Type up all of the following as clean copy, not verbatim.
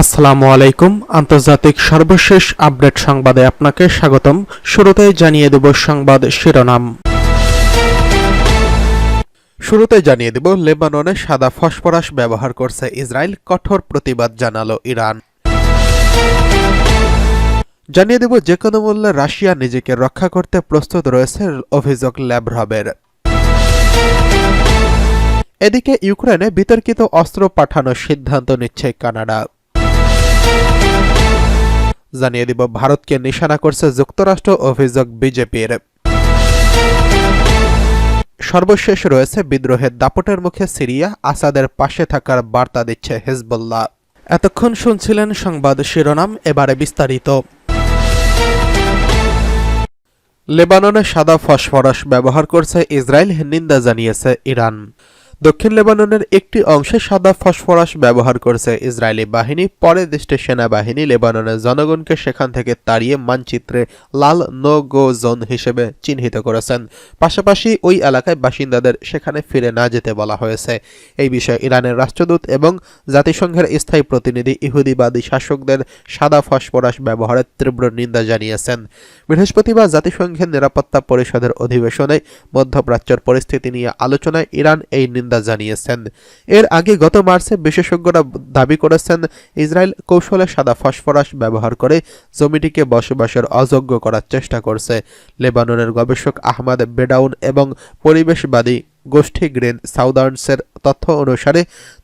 আসসালামু আলাইকুম। আন্তর্জাতিক সর্বশেষ আপডেট সংবাদে আপনাকে স্বাগতম। শুরুতেই জানিয়ে দেব সংবাদ শিরোনাম। লেবাননে সাদা ফসফরাস ব্যবহার করছে ইসরায়েল, কঠোর প্রতিবাদ জানালো ইরান। জানিয়ে দেব যে কোনো মূল্যে রাশিয়া নিজেকে রক্ষা করতে প্রস্তুত রয়েছে, অভিযোগ ল্যাভরভের। এদিকে ইউক্রেনে বিতর্কিত অস্ত্র পাঠানোর সিদ্ধান্ত নিচ্ছে কানাডা। জানিয়ে দিব ভারতকে নিশানা করছে যুক্তরাষ্ট্র, অভিযোগ বিজেপির। সর্বশেষ রয়েছে বিদ্রোহের দাপটের মুখে সিরিয়া, আসাদের পাশে থাকার বার্তা দিচ্ছে হিজবুল্লাহ। এতক্ষণ শুনছিলেন সংবাদ শিরোনাম, এবারে বিস্তারিত। লেবাননে সাদা ফসফরাস ব্যবহার করছে ইসরায়েল, নিন্দা জানিয়েছে ইরান। দক্ষিণ লেবাননের একটি অংশে সাদা ফসফরাস ব্যবহার করেছে ইসরায়েলি বাহিনী। পরে দেশটির সেনাবাহিনী লেবাননের জনগণকে সেখান থেকে তাড়িয়ে মানচিত্রে লাল নো গো জোন হিসেবে চিহ্নিত করেছেন। পাশাপাশি ওই এলাকায় বাসিন্দাদের সেখানে ফিরে না যেতে বলা হয়েছে। এই বিষয়ে ইরানের রাষ্ট্রদূত এবং জাতিসংঘের স্থায়ী প্রতিনিধি ইহুদিবাদী শাসকদের সাদা ফসফরাস ব্যবহারের তীব্র নিন্দা জানিয়েছেন। বৃহস্পতিবার জাতিসংঘের নিরাপত্তা পরিষদের অধিবেশনে মধ্যপ্রাচ্যের পরিস্থিতি নিয়ে আলোচনায় ইরান এই নিন্দা জানিয়েছেন। এর আগে গত মার্চে বিশেষজ্ঞরা দাবি করেছেন ইসরায়েল কৌশলে সাদা ফসফরাস ব্যবহার করে জমিটিকে বসবাসের অযোগ্য করার চেষ্টা করছে। লেবাননের গবেষক আহমদ বেডাউন এবং পরিবেশবাদী গোষ্ঠী গ্রিন সাউদার্নসের তথ্য অনুসারে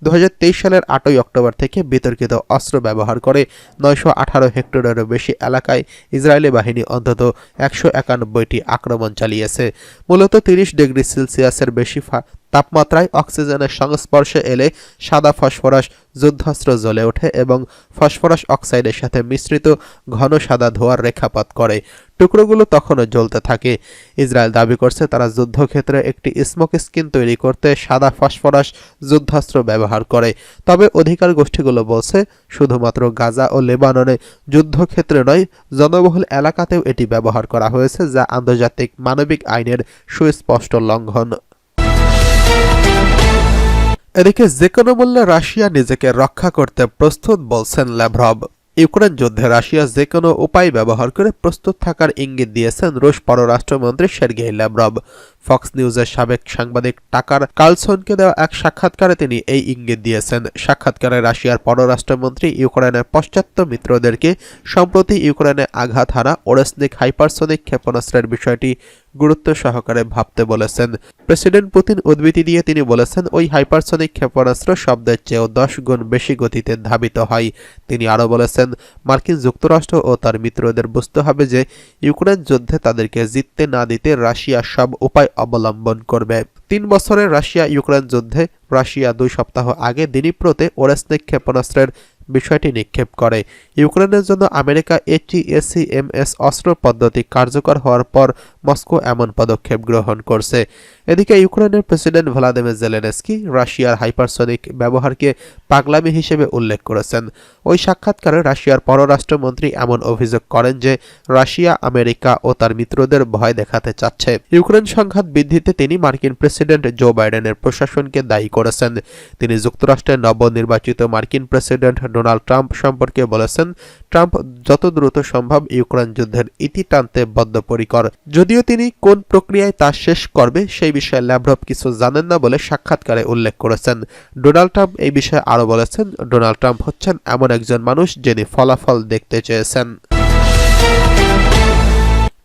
2023 সালের 8 অক্টোবর থেকে বিতর্কিত অস্ত্র ব্যবহার করে 918 হেক্টরেরও বেশি এলাকায় ইসরায়েলি বাহিনী অন্তত 191টি আক্রমণ চালিয়েছে। মূলত 30 ডিগ্রি সেলসিয়াসের বেশি তাপমাত্রায় অক্সিজেনের সংস্পর্শে এলে সাদা ফসফরাস যুদ্ধাস্ত্র জ্বলে ওঠে এবং ফসফরাস অক্সাইডের সাথে মিশ্রিত ঘন সাদা ধোঁয়ার রেখাপাত করে। টুকরোগুলো তখনও জ্বলতে থাকে। ইসরায়েল দাবি করছে তারা যুদ্ধক্ষেত্রে একটি স্মোক স্ক্রিন তৈরি করতে সাদা ফসফরাস যুদ্ধাস্ত্র ব্যবহার করে। তবে অধিকার গোষ্ঠীগুলো বলছে শুধুমাত্র গাজা ও লেবাননে যুদ্ধক্ষেত্রে নয়, জনবহুল এলাকাতেও এটি ব্যবহার করা হয়েছে, যা আন্তর্জাতিক মানবিক আইনের সুস্পষ্ট লঙ্ঘন। এদিকে যেকোনো মূল্যে রাশিয়া নিজেকে রক্ষা করতে প্রস্তুত বলছেন ল্যাভরভ। ইউক্রেন যুদ্ধে রাশিয়া যেকোনো উপায় ব্যবহার করে প্রস্তুত থাকার ইঙ্গিত দিয়েছেন রুশ পররাষ্ট্রমন্ত্রী সের্গেই ল্যাভরভ। ফক্স নিউজের সাবেক সাংবাদিক টাকার কার্লসনকে দেওয়া এক সাক্ষাৎকারে তিনি এই ইঙ্গিত দিয়েছেন। সাক্ষাৎকারে রাশিয়ার পররাষ্ট্রমন্ত্রী ইউক্রেনের পাশ্চাত্য মিত্রদেরকে সম্প্রতি ইউক্রেনে আঘাত হানা ওরেসনিক হাইপারসোনিক ক্ষেপণাস্ত্রের বিষয়টি গুরুত্ব সহকারে ভাবতে বলেছেন। প্রেসিডেন্ট পুতিন উদ্ধৃতি দিয়ে তিনি বলেছেন, ওই হাইপারসোনিক ক্ষেপণাস্ত্র শব্দের চেয়েও 10 গুণ বেশি গতিতে ধাবিত হয়। তিনি আরও বলেছেন, মার্কিন যুক্তরাষ্ট্র ও তার মিত্রদের বুঝতে হবে যে ইউক্রেন যুদ্ধে তাদেরকে জিততে না দিতে রাশিয়া সব উপায় অবলম্বন করবে। 3 বছরের রাশিয়া ইউক্রেন যুদ্ধে রাশিয়া 2 সপ্তাহ আগে দিনিপ্রোতে ওরেসনিক ক্ষেপণাস্ত্রের বিষয়টি নিক্ষেপ করে। ইউক্রেনের জন্য আমেরিকা ATACMS অস্ত্র পদ্ধতি কার্যকর হওয়ার পর মস্কো এমন পদক্ষেপ গ্রহণ করছে। এদিকে ইউক্রেনের প্রেসিডেন্ট ভ্লাদিমির জেলেনস্কি রাশিয়ার হাইপারসোনিক ব্যবহারকে পাগলামি হিসেবে উল্লেখ করেছেন। ওই সাক্ষাৎকারে রাশিয়ার পররাষ্ট্রমন্ত্রী এমন অভিযোগ করেন যে রাশিয়া আমেরিকা ও তার মিত্রদের ভয় দেখাতে চাচ্ছে। ইউক্রেন সংঘাত বৃদ্ধিতে তিনি মার্কিন প্রেসিডেন্ট জো বাইডেনের প্রশাসনকে দায়ী করেছেন। তিনি যুক্তরাষ্ট্রের নবনির্বাচিত মার্কিন প্রেসিডেন্ট ডোনাল্ড ট্রাম্প সম্পর্কে বলেছেন, ট্রাম্প যত দ্রুত সম্ভব ইউক্রেন যুদ্ধের ইতি টানতে বদ্ধপরিকর। যদিও তিনি কোন প্রক্রিয়ায় তা শেষ করবে সেই বিষয়ে ল্যাভরভ কিছু জানেন না বলে সাক্ষাৎকারে উল্লেখ করেছেন। ডোনাল্ড ট্রাম্প এই বিষয়ে আরও বলেছেন, ডোনাল্ড ট্রাম্প হচ্ছেন এমন একজন মানুষ যিনি ফলাফল দেখতে চেয়েছেন।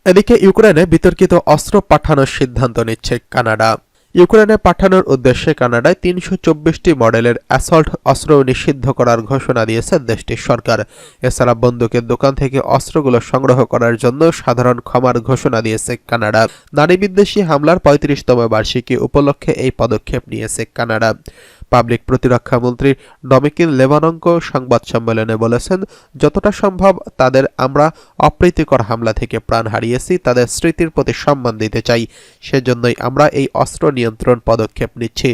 এদিকে ইউক্রেনে বিতর্কিত অস্ত্র পাঠানোর সিদ্ধান্ত নিচ্ছে কানাডা। ইউক্রেনে পাঠানোর উদ্দেশ্যে কানাডায় 324টি মডেলের অ্যাসল্ট অস্ত্র নিষিদ্ধ করার ঘোষণা দিয়েছে দেশটির সরকার। এছাড়া বন্দুকের দোকান থেকে অস্ত্রগুলো সংগ্রহ করার জন্য সাধারণ ক্ষমার ঘোষণা দিয়েছে কানাডা। নারী বিদ্বেষী হামলার 35তম বার্ষিকী উপলক্ষে এই পদক্ষেপ নিয়েছে কানাডা। পাবলিক প্রতিরক্ষা মন্ত্রী ডমিকিন লেভানঙ্কো সংবাদ সম্মেলনে বলেছেন, যতটা সম্ভব তাদের আমরা অপ্রীতিকর হামলা থেকে প্রাণ হারিয়েছি তাদের স্মৃতির প্রতি সম্মান দিতে চাই। সেজন্যই আমরা এই অস্ত্র নিয়ন্ত্রণ পদক্ষেপ নিচ্ছি।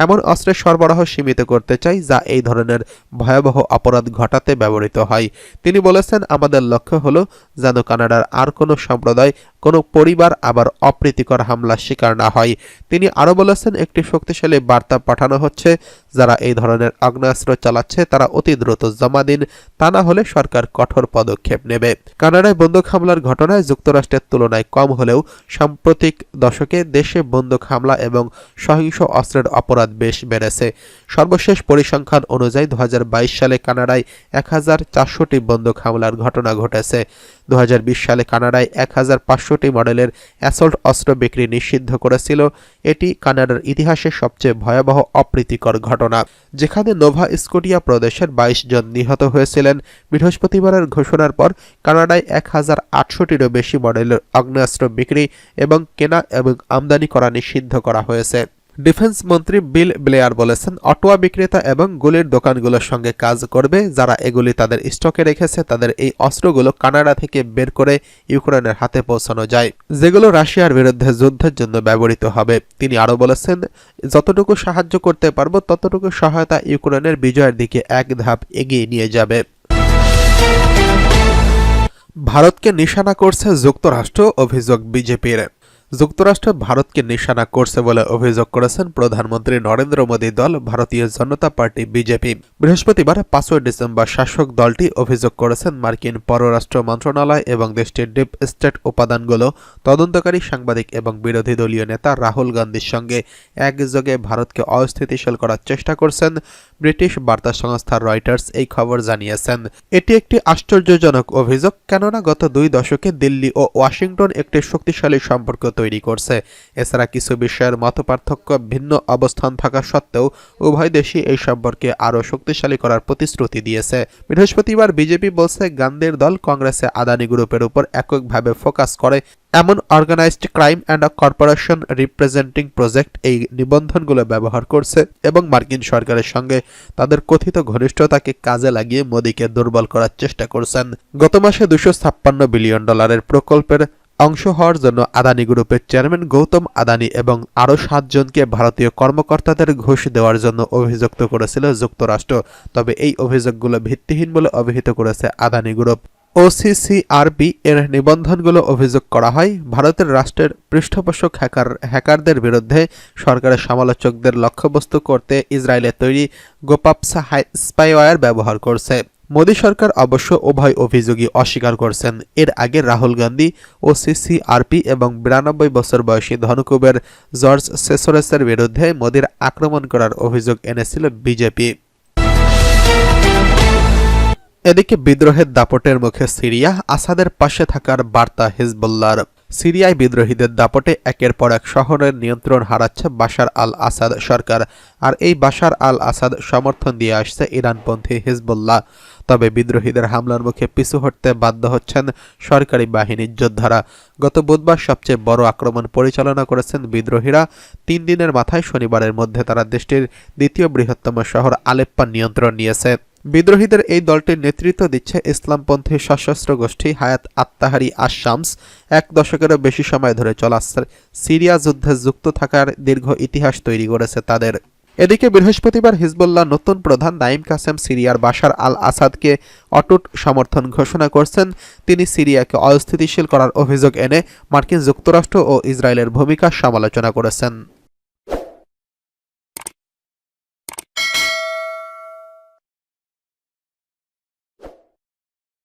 এমন অস্ত্রের সরবরাহ সীমিত করতে চাই যা এই ধরনের ভয়াবহ অপরাধ ঘটাতে ব্যবহৃত হয়। তিনি বলেছেন, আমাদের লক্ষ্য হলো যেন কানাডার আর কোনো সম্প্রদায়, কোনো পরিবার আবার অপ্রীতিকর হামলার শিকার না হয়। তিনি আরও বলেছেন, একটি শক্তিশালী বার্তা পাঠানো হচ্ছে, যারা এই ধরনের আগ্নেয়াস্ত্র চালাচ্ছে তারা অতি দ্রুত জমা দিন, তা না হলে সরকার কঠোর পদক্ষেপ নেবে। কানাডায় বন্দুক হামলার ঘটনায় যুক্তরাষ্ট্রের তুলনায় কম হলেও সাম্প্রতিক দশকে দেশে বন্দুক হামলা এবং সহিংস অস্ত্রের অপরাধ বেশ বেড়েছে। সর্বশেষ পরিসংখ্যান অনুযায়ী 2022 সালে কানাডায় 1400টি বন্দুক হামলার ঘটনা ঘটেছে। 2020 সালে কানাডায় 1500টি মডেলের অ্যাসল্ট অস্ত্র বিক্রি নিষিদ্ধ করেছিল। এটি কানাডার ইতিহাসে সবচেয়ে ভয়াবহ অপ্রীতিকর ঘটনা, যেখানে নোভা স্কটিয়া প্রদেশের 22 জন নিহত হয়েছিলেন। বৃহস্পতিবারের ঘোষণার পর কানাডায় 1800টিরও বেশি মডেলের আগ্নেয়াস্ত্র বিক্রি এবং কেনা এবং আমদানি করা নিষিদ্ধ করা হয়েছে। ডিফেন্স মন্ত্রী বিল ব্লেয়ার বলেছেন, অটোয়া বিক্রেতা এবং গুলির দোকানগুলোর সঙ্গে কাজ করবে যারা এগুলি তাদের স্টকে রেখেছে, তাদের এই অস্ত্রগুলো কানাডা থেকে বের করে ইউক্রেনের হাতে পৌঁছানো যায়, যেগুলো রাশিয়ার বিরুদ্ধে যুদ্ধের জন্য ব্যবহৃত হবে। তিনি আরও বলেছেন, যতটুকু সাহায্য করতে পারব ততটুকু সহায়তা ইউক্রেনের বিজয়ের দিকে এক ধাপ এগিয়ে নিয়ে যাবে। ভারতকে নিশানা করছে যুক্তরাষ্ট্র, অভিযোগ বিজেপির। যুক্তরাষ্ট্র ভারতকে নিশানা করছে বলে অভিযোগ করেছেন প্রধানমন্ত্রী নরেন্দ্র মোদী দল ভারতীয় জনতা পার্টি বিজেপি। বৃহস্পতিবার 5 ডিসেম্বর শাসক দলটি অভিযোগ করেছেন মার্কিন পররাষ্ট্র মন্ত্রণালয় এবং দেশটির ডিপ স্টেট উপাদানগুলো তদন্তকারী সাংবাদিক এবং বিরোধী দলীয় নেতা রাহুল গান্ধীর সঙ্গে একযোগে ভারতকে অস্থিতিশীল করার চেষ্টা করছেন। ব্রিটিশ বার্তা সংস্থা রয়টার্স এই খবর জানিয়েছেন। এটি একটি আশ্চর্যজনক অভিযোগ, কেননা গত 2 দশকে দিল্লি ও ওয়াশিংটন একটি শক্তিশালী সম্পর্ক তৈরি করছে। এছাড়া কিছু বিষয়ের মতপার্থক্য, ভিন্ন অবস্থান থাকা সত্ত্বেও উভয় দেশই এই সম্পর্কে আরও শক্তিশালী করার প্রতিশ্রুতি দিয়েছে। বৃহস্পতিবার বিজেপি বলছে, গান্ধীর দল কংগ্রেসে আদানি গ্রুপের উপর এককভাবে ফোকাস করে এমন organized crime and corporation representing project এই নিবন্ধনগুলো ব্যবহার করছে এবং মার্কিন সরকারের সঙ্গে তাদের কথিত ঘনিষ্ঠতাকে কাজে লাগিয়ে মোদীকে দুর্বল করার চেষ্টা করছেন। গত মাসে $256 বিলিয়ন প্রকল্পের অংশ হওয়ার জন্য আদানি গ্রুপের চেয়ারম্যান গৌতম আদানি এবং আরও 7 জনকে ভারতীয় কর্মকর্তাদের ঘুষ দেওয়ার জন্য অভিযুক্ত করেছিল যুক্তরাষ্ট্র। তবে এই অভিযোগগুলো ভিত্তিহীন বলে অভিহিত করেছে আদানি গ্রুপ। OCCRP এর নিবন্ধনগুলো অভিযোগ করা হয় ভারতের রাষ্ট্রের পৃষ্ঠপোষক হ্যাকারদের বিরুদ্ধে সরকারের সমালোচকদের লক্ষ্যবস্তু করতে ইসরায়েলের তৈরি গোপাপসা স্পাইওয়্যার ব্যবহার করছে। মোদী সরকার অবশ্য উভয় অভিযোগই অস্বীকার করছেন। এর আগে রাহুল গান্ধী OCCRP এবং 92 বছর বয়সী ধনকুবের জর্জ সোরোসের বিরুদ্ধে মোদীর আক্রমণ করার অভিযোগ এনেছিল বিজেপি। এদিকে বিদ্রোহের দাপটের মুখে সিরিয়া, আসাদের পাশে থাকার বার্তা হিজবুল্লাহর। সিরিয়ায় বিদ্রোহীদের দাপটে একের পর এক শহরের নিয়ন্ত্রণ হারাচ্ছে বাশার আল আসাদ সরকার, আর এই বাশার আল আসাদ সমর্থন দিয়ে আসছে ইরানপন্থী হিজবুল্লাহ। তবে বিদ্রোহীদের হামলার মুখে পিছু হটতে বাধ্য হচ্ছেন সরকারি বাহিনীর যোদ্ধারা। গত বুধবার সবচেয়ে বড় আক্রমণ পরিচালনা করেছেন বিদ্রোহীরা। 3 দিনের মাথায় শনিবারের মধ্যে তারা দেশটির দ্বিতীয় বৃহত্তম শহর আলেপ্পো নিয়ন্ত্রণ নিয়েছে। বিদ্রোহীদের এই দলটির নেতৃত্ব দিচ্ছে ইসলামপন্থী সশস্ত্র গোষ্ঠী হায়াত আত-তাহরি আশ-শামস। 1 দশকেরও বেশি সময় ধরে চলা সিরিয়া যুদ্ধে যুক্ত থাকার দীর্ঘ ইতিহাস তৈরি করেছে তাদের। এদিকে বৃহস্পতিবার হিজবুল্লাহ নতুন প্রধান নাঈম কাসেম সিরিয়ার বাশার আল আসাদকে অটুট সমর্থন ঘোষণা করছেন। তিনি সিরিয়াকে অস্থিতিশীল করার অভিযোগ এনে মার্কিন যুক্তরাষ্ট্র ও ইসরায়েলের ভূমিকার সমালোচনা করেছেন।